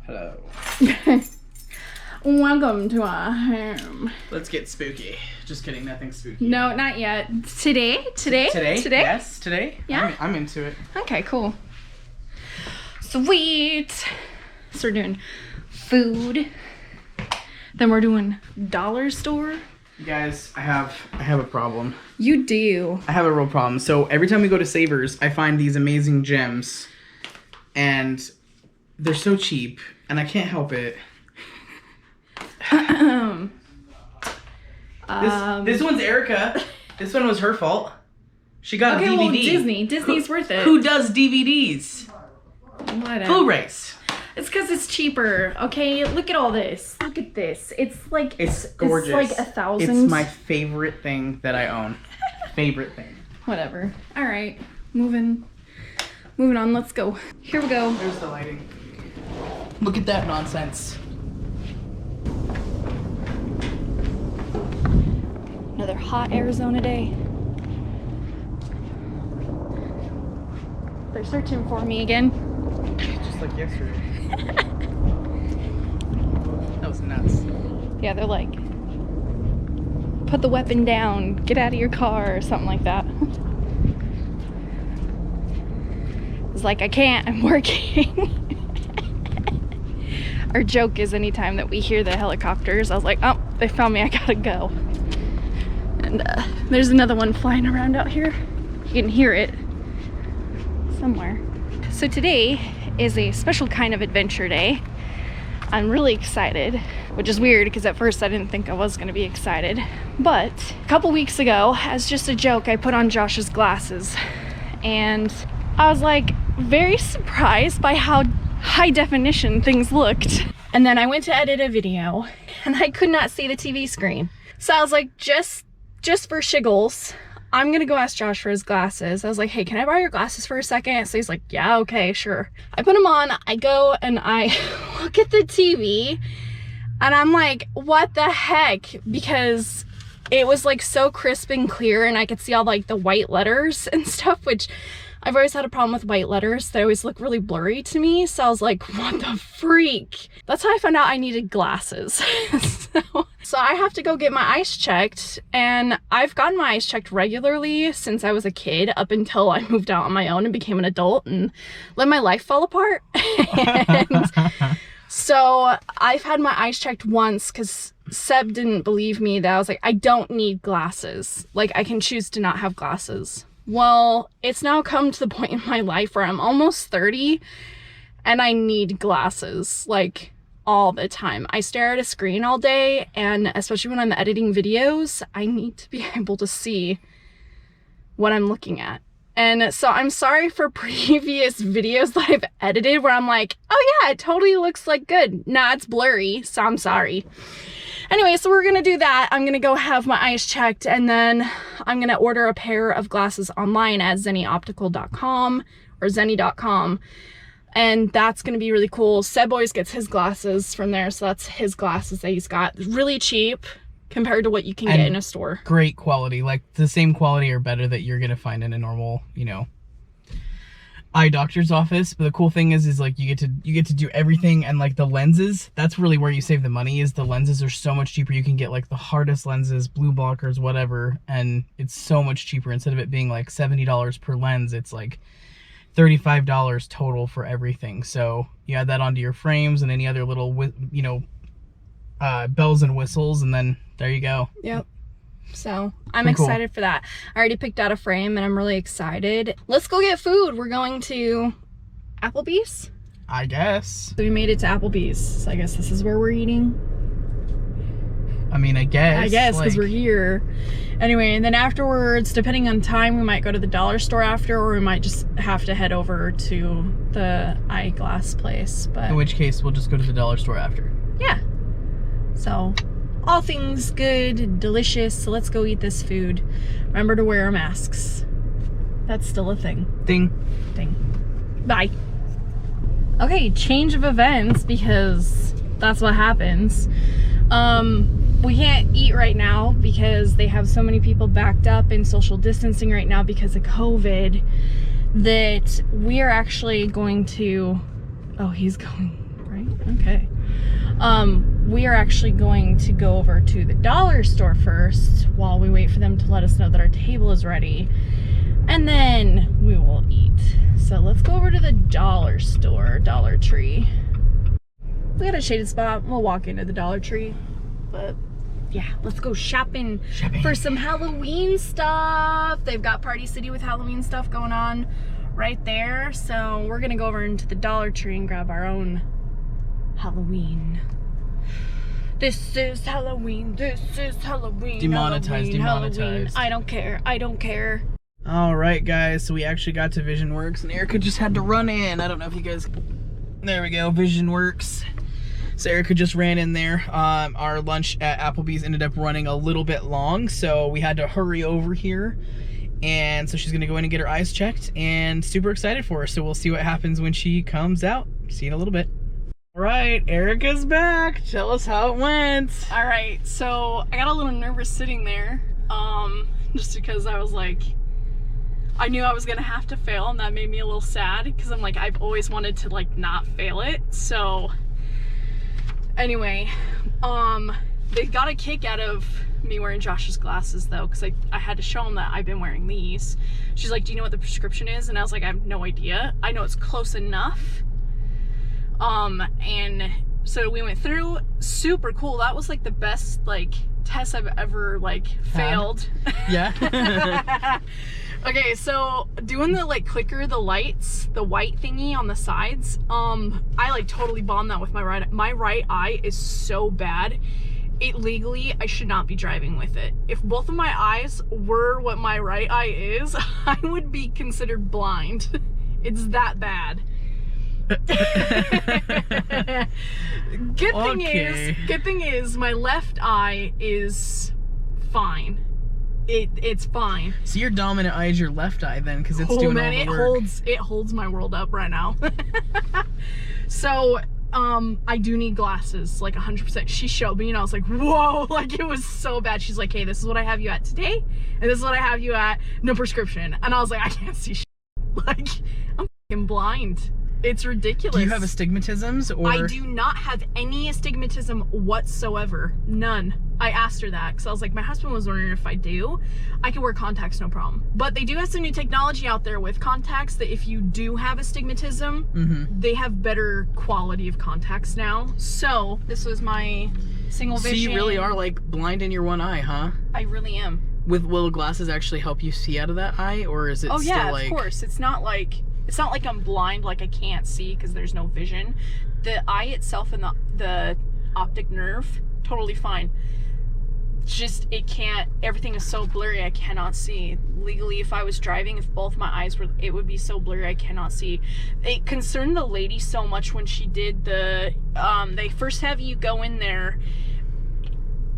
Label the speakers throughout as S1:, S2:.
S1: Hello.
S2: Welcome to our home.
S1: Let's get spooky. Just kidding, nothing spooky.
S2: No, not yet. Today?
S1: Today? Yes, today.
S2: Yeah?
S1: I'm into it.
S2: Okay, cool. Sweet. So we're doing food. Then we're doing dollar store.
S1: You guys, I have a problem.
S2: You do.
S1: I have a real problem. So every time we go to Savers, I find these amazing gems. And they're so cheap. And I can't help it. This one's Aerica. This one was her fault. She got a DVD.
S2: Well, Disney's worth it.
S1: Who does DVDs?
S2: Whatever.
S1: Blu-rays.
S2: It's because it's cheaper. Okay, look at all this. Look at this. It's like
S1: it's gorgeous.
S2: It's like 1,000.
S1: It's my favorite thing that I own. Favorite thing.
S2: Whatever. All right, moving on. Let's go. Here we go.
S1: There's the lighting. Look at that nonsense.
S2: Another hot Arizona day. They're searching for me again.
S1: Just like yesterday. That was nuts.
S2: Yeah, they're like, put the weapon down, get out of your car, or something like that. It's like, I can't, I'm working. Our joke is anytime that we hear the helicopters, I was like, oh, they found me, I gotta go. And there's another one flying around out here. You can hear it somewhere. So today is a special kind of adventure day. I'm really excited, which is weird because at first I didn't think I was gonna be excited. But a couple weeks ago, as just a joke, I put on Josh's glasses and I was like very surprised by how high definition things looked. And then I went to edit a video and I could not see the TV screen. So I was like, just for shiggles, I'm gonna go ask Josh for his glasses. I was like, hey, can I borrow your glasses for a second? So he's like, yeah, okay, sure. I put them on, I go and I look at the TV and I'm like, what the heck? Because it was like so crisp and clear and I could see all like the white letters and stuff, which I've always had a problem with white letters. They always look really blurry to me. So I was like, what the freak? That's how I found out I needed glasses. So I have to go get my eyes checked. And I've gotten my eyes checked regularly since I was a kid up until I moved out on my own and became an adult and let my life fall apart. And so I've had my eyes checked once because Seb didn't believe me that I was like, I don't need glasses. Like, I can choose to not have glasses. Well, it's now come to the point in my life where I'm almost 30 and I need glasses, like, all the time. I stare at a screen all day, and especially when I'm editing videos, I need to be able to see what I'm looking at. And so I'm sorry for previous videos that I've edited where I'm like, oh yeah, it totally looks like good. Nah, it's blurry, so I'm sorry. Anyway, so we're gonna do that. I'm gonna go have my eyes checked and then I'm gonna order a pair of glasses online at zennyoptical.com or zenny.com. And that's gonna be really cool. Seb always gets his glasses from there, so that's his glasses that he's got. Really cheap compared to what you can get in a store.
S1: Great quality, like the same quality or better that you're gonna find in a normal, you know, eye doctor's office. But the cool thing is like you get to do everything, and like the lenses, that's really where you save the money. Is the lenses are so much cheaper. You can get like the hardest lenses, blue blockers, whatever, and it's so much cheaper. Instead of it being like $70 per lens, it's like $35 total for everything. So you add that onto your frames and any other little, you know, bells and whistles, and then there you go.
S2: Yep. So I'm excited for that. I already picked out a frame and I'm really excited. Let's go get food. We're going to Applebee's,
S1: I guess.
S2: So we made it to Applebee's. So I guess this is where we're eating.
S1: I mean, I guess
S2: because we're here. Anyway, and then afterwards, depending on time, we might go to the dollar store after, or we might just have to head over to the eyeglass place. But
S1: in which case, we'll just go to the dollar store after.
S2: Yeah. So all things good, delicious. So let's go eat this food. Remember to wear our masks. That's still a thing.
S1: Ding.
S2: Bye. Okay, change of events, because that's what happens. We can't eat right now because they have so many people backed up in social distancing right now because of COVID that we are actually going to, oh, he's going. right? Okay. We are actually going to go over to the dollar store first while we wait for them to let us know that our table is ready. And then we will eat. So let's go over to the dollar store, Dollar Tree. We got a shaded spot. We'll walk into the Dollar Tree. But yeah, let's go shopping for some Halloween stuff. They've got Party City with Halloween stuff going on right there. So we're gonna go over into the Dollar Tree and grab our own Halloween. This is Halloween. This is Halloween.
S1: Demonetized, demonetized.
S2: Halloween. I don't care. I don't care.
S1: All right, guys. So we actually got to Vision Works, and Aerica just had to run in. I don't know if you guys. There we go, Vision Works. So Aerica just ran in there. Our lunch at Applebee's ended up running a little bit long, so we had to hurry over here. And so she's gonna go in and get her eyes checked, and super excited for her. So we'll see what happens when she comes out. See you in a little bit. All right, Aerica's back. Tell us how it went.
S2: All right, so I got a little nervous sitting there, just because I was like, I knew I was gonna have to fail, and that made me a little sad because I'm like, I've always wanted to like not fail it. So anyway, they got a kick out of me wearing Josh's glasses though, because I had to show him that I've been wearing these. She's like, do you know what the prescription is? And I was like, I have no idea. I know it's close enough. And so we went through, super cool. That was like the best like test I've ever like failed.
S1: Yeah.
S2: Okay, so doing the like clicker, the lights, the white thingy on the sides, I like totally bombed that with my right eye is so bad. It legally, I should not be driving with it. If both of my eyes were what my right eye is, I would be considered blind. It's that bad. Good thing is my left eye is fine. It's fine.
S1: So your dominant eye is your left eye then, because it's doing all the work.
S2: It holds my world up right now. So I do need glasses, like 100%. She showed me and I was like, whoa, like it was so bad. She's like, hey, this is what I have you at today, and this is what I have you at, no prescription. And I was like, I can't see shit. Like, I'm fucking blind. It's ridiculous.
S1: Do you have astigmatisms or?
S2: I do not have any astigmatism whatsoever. None. I asked her that because I was like, my husband was wondering if I do. I can wear contacts, no problem. But they do have some new technology out there with contacts that if you do have astigmatism, they have better quality of contacts now. So this was my single vision.
S1: So you really are like blind in your one eye, huh?
S2: I really am.
S1: Will glasses actually help you see out of that eye, or is it still
S2: yeah,
S1: like?
S2: Of course. It's not like I'm blind, like I can't see because there's no vision. The eye itself and the optic nerve, totally fine. Just, it can't, everything is so blurry, I cannot see. Legally, if I was driving, if both my eyes were, it would be so blurry, I cannot see. It concerned the lady so much when she did the, they first have you go in there.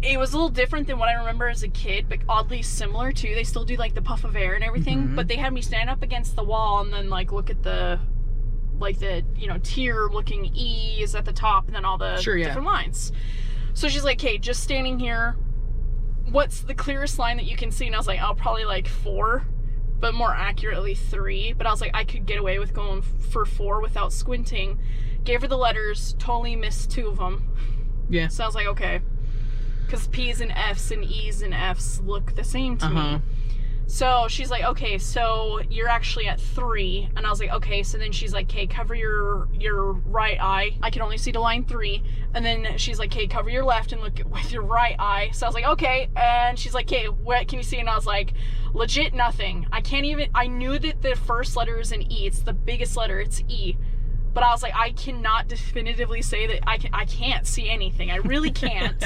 S2: It was a little different than what I remember as a kid, but oddly similar too. They still do like the puff of air and everything, but they had me stand up against the wall and then like look at the, like the, you know, tier looking E's at the top and then all the different lines. So she's like, hey, just standing here, what's the clearest line that you can see? And I was like, oh, probably like 4, but more accurately 3. But I was like, I could get away with going for 4 without squinting. Gave her the letters, totally missed 2 of them.
S1: Yeah.
S2: So I was like, okay. Because P's and F's and E's and F's look the same to me. So she's like, okay, so you're actually at 3. And I was like, okay. So then she's like, okay, cover your right eye. I can only see to line 3. And then she's like, okay, cover your left and look with your right eye. So I was like, okay. And she's like, okay, what can you see? And I was like, legit nothing. I can't even, I knew that the first letter is an E. It's the biggest letter. It's E. But I was like, I cannot definitively say that I can't see anything. I really can't.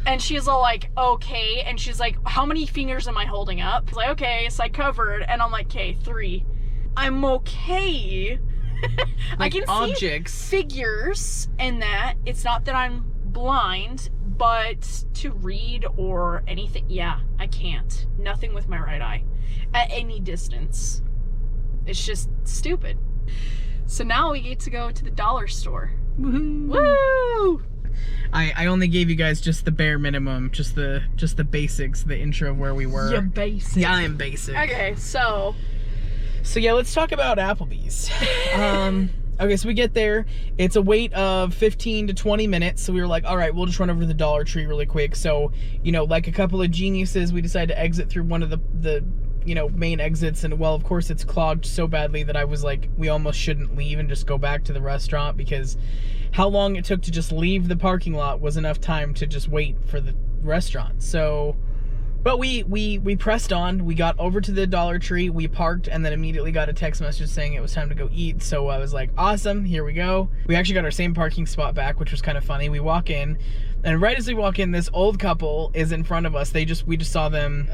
S2: And she's all like, okay. And she's like, how many fingers am I holding up? I was like, okay, so I covered. And I'm like, okay, 3. I'm okay.
S1: Like
S2: I can
S1: objects.
S2: see figures and that. It's not that I'm blind, but to read or anything, yeah, I can't. Nothing with my right eye at any distance. It's just stupid. So now we get to go to the dollar store.
S1: Woohoo!
S2: Woo!
S1: I only gave you guys just the bare minimum, just the basics, the intro of where we were.
S2: You're basic.
S1: Yeah, I am basic.
S2: Okay, so
S1: yeah, let's talk about Applebee's. Okay, so we get there. It's a wait of 15 to 20 minutes. So we were like, all right, we'll just run over to the Dollar Tree really quick. So, you know, like a couple of geniuses, we decided to exit through one of the you know, main exits. And well, of course, it's clogged so badly that I was like, we almost shouldn't leave and just go back to the restaurant, because how long it took to just leave the parking lot was enough time to just wait for the restaurant. So, but we pressed on. We got over to the Dollar Tree, we parked, and then immediately got a text message saying it was time to go eat. So I was like, awesome, here we go. We actually got our same parking spot back, which was kind of funny. We walk in, and right as we walk in, this old couple is in front of us. We just saw them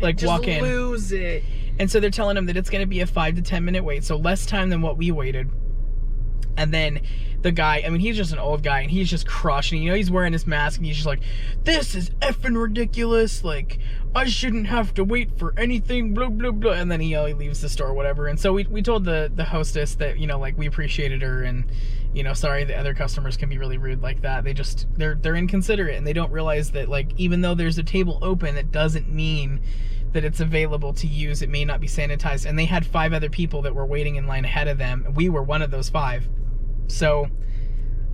S1: like
S2: just
S1: walk in.
S2: Lose it.
S1: And so they're telling them that it's gonna be a 5 to 10 minute wait, so less time than what we waited. And then the guy, I mean, he's just an old guy, and he's just crushing. You know, he's wearing his mask, and he's just like, this is effing ridiculous. Like, I shouldn't have to wait for anything, blah, blah, blah. And then he leaves the store, whatever. And so we told the hostess that, you know, like, we appreciated her, and, you know, sorry that other customers can be really rude like that. They're inconsiderate, and they don't realize that, like, even though there's a table open, it doesn't mean that it's available to use. It may not be sanitized. And they had 5 other people that were waiting in line ahead of them. We were one of those 5. So,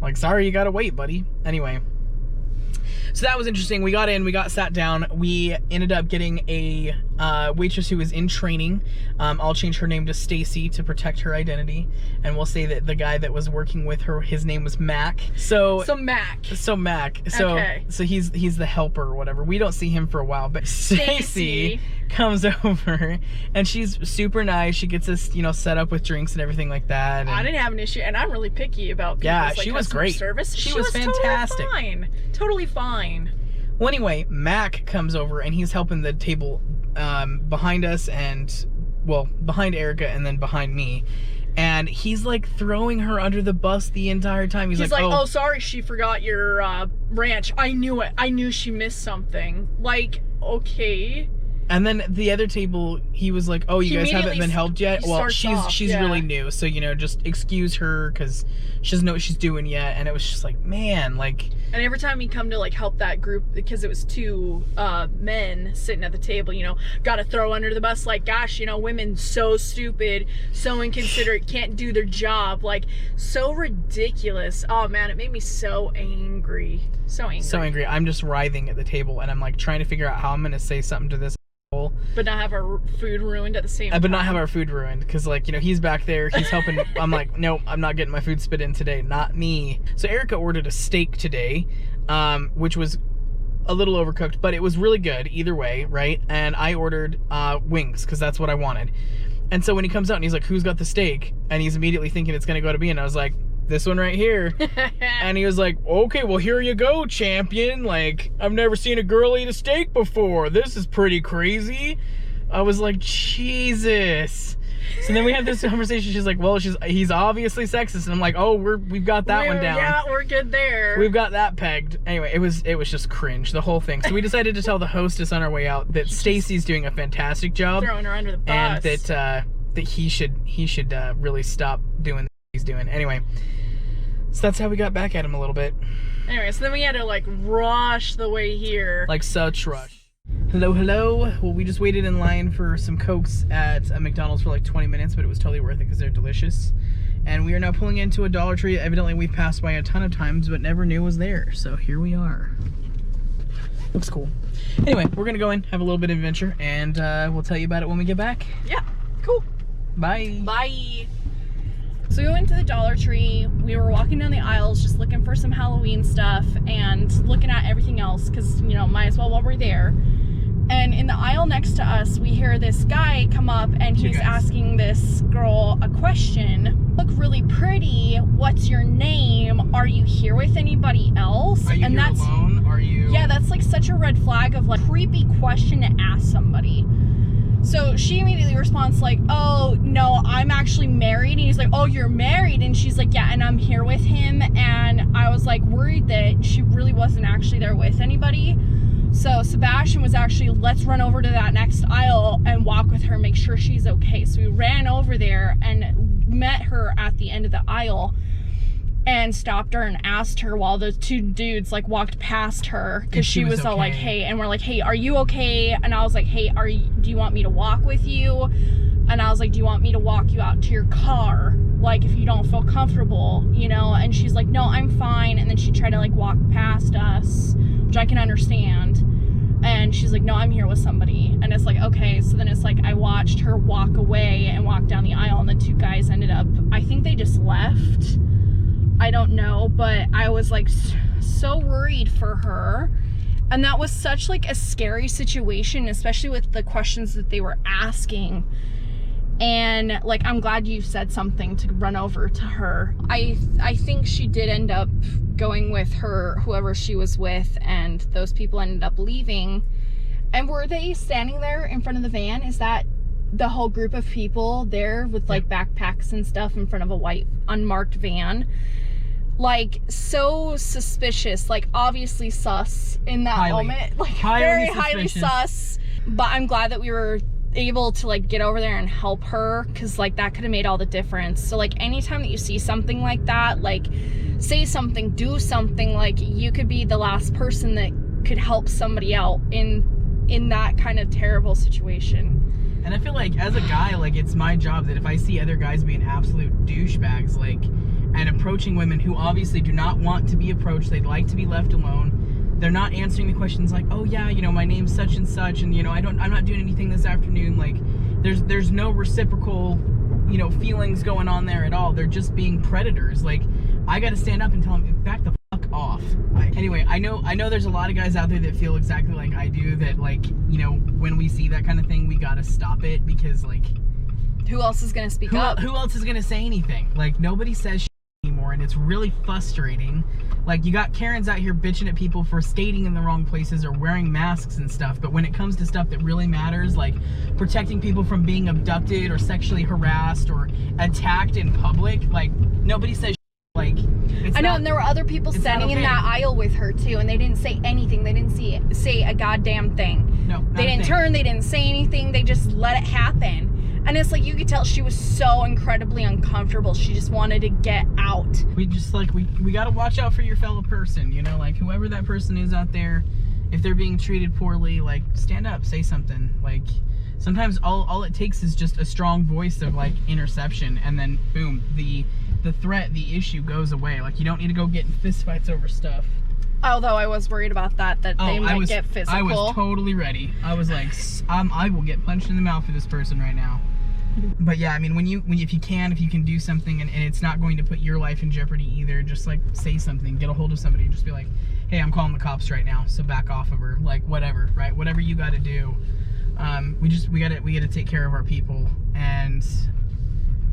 S1: like, sorry, you gotta wait, buddy. Anyway, so that was interesting. We got in, we got sat down. We ended up getting a waitress who was in training. I'll change her name to Stacy to protect her identity, and we'll say that the guy that was working with her, his name was Mac. So Mac.
S2: Okay.
S1: So he's the helper or whatever. We don't see him for a while, but Stacy comes over, and she's super nice. She gets us, you know, set up with drinks and everything like that. And
S2: I didn't have an issue, and I'm really picky about people's,
S1: yeah,
S2: like,
S1: she was
S2: customer
S1: great.
S2: Service.
S1: She was fantastic.
S2: Totally fine.
S1: Well, anyway, Mac comes over, and he's helping the table behind us, and, well, behind Aerica and then behind me. And he's like throwing her under the bus the entire time. He's like,
S2: oh, sorry, she forgot your ranch. I knew it. I knew she missed something. Like, okay.
S1: And then the other table, he was like, oh, you guys haven't been helped yet? Well, she's really new, so, you know, just excuse her, because she doesn't know what she's doing yet. And it was just like, man, like...
S2: And every time we come to, like, help that group, because it was 2 men sitting at the table, you know, gotta throw under the bus, like, gosh, you know, women so stupid, so inconsiderate, can't do their job, like, so ridiculous. Oh, man, it made me so angry. So angry.
S1: I'm just writhing at the table, and I'm, like, trying to figure out how I'm gonna say something to this.
S2: But not have our food ruined at the same time.
S1: But not have our food ruined, because, like, you know, he's back there, he's helping. I'm like, nope, I'm not getting my food spit in today, not me. So Aerica ordered a steak today, which was a little overcooked, but it was really good either way, right? And I ordered wings, because that's what I wanted. And so when he comes out and he's like, who's got the steak? And he's immediately thinking it's gonna go to me, and I was like, this one right here. And he was like, okay, well, here you go, champion. Like, I've never seen a girl eat a steak before. This is pretty crazy. I was like, Jesus. So then we have this conversation. She's like, well, he's obviously sexist. And I'm like, oh, we've got that one down.
S2: Yeah, we're good there.
S1: We've got that pegged. Anyway, it was just cringe, the whole thing. So we decided to tell the hostess on our way out that Stacy's doing a fantastic job.
S2: Throwing her under the bus.
S1: And that he should really stop doing what he's doing. Anyway, so that's how we got back at him a little bit.
S2: Anyway, so then we had to, like, rush the way here.
S1: Like, such rush. Hello. Well, we just waited in line for some Cokes at a McDonald's for like 20 minutes, but it was totally worth it because they're delicious. And we are now pulling into a Dollar Tree. Evidently, we've passed by a ton of times, but never knew was there. So here we are. Looks cool. Anyway, we're going to go in, have a little bit of adventure, and we'll tell you about it when we get back.
S2: Yeah, cool.
S1: Bye.
S2: Bye. So we went to the Dollar Tree. We were walking down the aisles just looking for some Halloween stuff and looking at everything else because, you know, might as well while we're there. And in the aisle next to us, we hear this guy come up and he's asking this girl a question. Look really pretty. What's your name? Are you here with anybody else?
S1: Are you here alone? Are you...
S2: Yeah, that's like such a red flag of like creepy question to ask somebody. So she immediately responds like, oh, no, I'm actually married. And he's like, oh, you're married? And she's like, yeah, and I'm here with him. And I was like worried that she really wasn't actually there with anybody. So Sebastian was actually, let's run over to that next aisle and walk with her, make sure she's okay. So we ran over there and met her at the end of the aisle and stopped her and asked her while the two dudes like walked past her because she was all like, hey, and we're like, hey, are you okay? And I was like, hey, do you want me to walk with you? And I was like, do you want me to walk you out to your car? like, if you don't feel comfortable, you know. And she's like, no, I'm fine. And then she tried to like walk past us, which I can understand. And she's like, no, I'm here with somebody. And it's like, okay. So then it's like, I watched her walk away and walk down the aisle, and the two guys ended up, I think they just left. I don't know, but I was like so worried for her. And that was such like a scary situation, especially with the questions that they were asking. And like, I'm glad you said something to run over to her. I think she did end up going with her, whoever she was with, and those people ended up leaving. And were they standing there in front of the van? Is that the whole group of people there with like backpacks and stuff in front of a white unmarked van? Like, so suspicious, like obviously sus in that moment, like very highly sus. But I'm glad that we were able to like get over there and help her, because like that could have made all the difference. So like anytime that you see something like that, like say something, do something. Like you could be the last person that could help somebody out in that kind of terrible situation.
S1: And I feel like as a guy, like it's my job that if I see other guys being absolute douchebags, like, and approaching women who obviously do not want to be approached, they'd like to be left alone, they're not answering the questions like, oh yeah, you know, my name's such and such, and you know, I'm not doing anything this afternoon. Like there's no reciprocal, you know, feelings going on there at all. They're just being predators. Like I got to stand up and tell them, back the fuck off. Anyway, I know there's a lot of guys out there that feel exactly like I do, that like, you know, when we see that kind of thing, we got to stop it, because like,
S2: who else is going to speak up?
S1: Who else is going to say anything? Like nobody says anymore, and it's really frustrating. Like you got Karens out here bitching at people for skating in the wrong places or wearing masks and stuff, but when it comes to stuff that really matters, like protecting people from being abducted or sexually harassed or attacked in public, like nobody says like,
S2: I know. And there were other people standing in that aisle with her too, and they didn't say anything. They didn't say a goddamn thing.
S1: No,
S2: they didn't turn, they didn't say anything, they just let it happen. And it's like, you could tell she was so incredibly uncomfortable. She just wanted to get out.
S1: We just like, we got to watch out for your fellow person, you know, like whoever that person is out there, if they're being treated poorly, like stand up, say something. Like sometimes all it takes is just a strong voice of like interception, and then boom, the threat, the issue goes away. Like you don't need to go get in fist fights over stuff.
S2: Although I was worried about that they might get physical.
S1: I was totally ready. I was like, I will get punched in the mouth for this person right now. But yeah, I mean, if you can do something and it's not going to put your life in jeopardy either, just like say something, get a hold of somebody, just be like, hey, I'm calling the cops right now, so back off of her, like whatever, right? Whatever you got to do. We got to take care of our people, and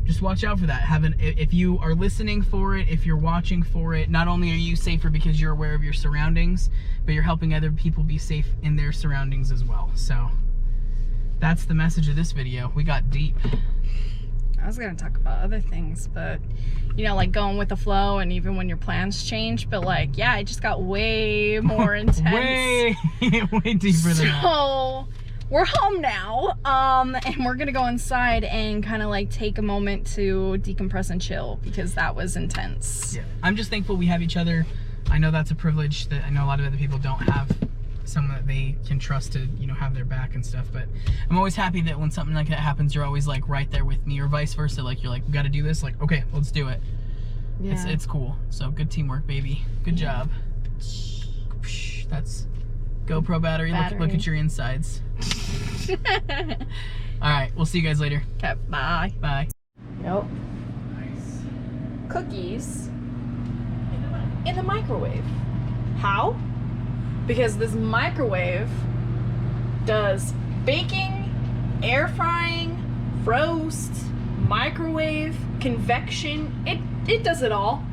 S1: just watch out for that. If you are listening for it, if you're watching for it, not only are you safer because you're aware of your surroundings, but you're helping other people be safe in their surroundings as well. So that's the message of this video. We got deep.
S2: I was gonna talk about other things, but you know, like going with the flow, and even when your plans change. But like, yeah, it just got way more intense.
S1: way deeper than that.
S2: So we're home now, and we're gonna go inside and kind of like take a moment to decompress and chill, because that was intense.
S1: Yeah, I'm just thankful we have each other. I know that's a privilege that I know a lot of other people don't have. Someone that they can trust to, you know, have their back and stuff. But I'm always happy that when something like that happens, you're always like right there with me, or vice versa. Like you're like, we got to do this. Like, okay, let's do it. Yeah. It's cool. So good teamwork, baby. Good job. That's GoPro battery. Look at your insides. All right, we'll see you guys later.
S2: Okay, bye.
S1: Bye.
S2: Yep.
S1: Nice.
S2: Cookies in the microwave. How? Because this microwave does baking, air frying, roast, microwave, convection. It does it all,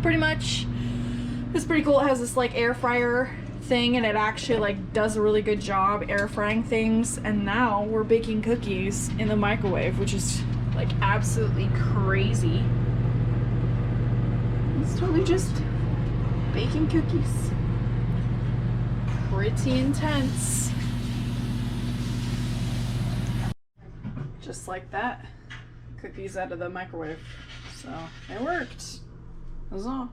S2: pretty much. It's pretty cool. It has this like air fryer thing, and it actually like does a really good job air frying things. And now we're baking cookies in the microwave, which is like absolutely crazy. It's totally just baking cookies. Pretty intense. Just like that. Cookies out of the microwave. So it worked. That's all.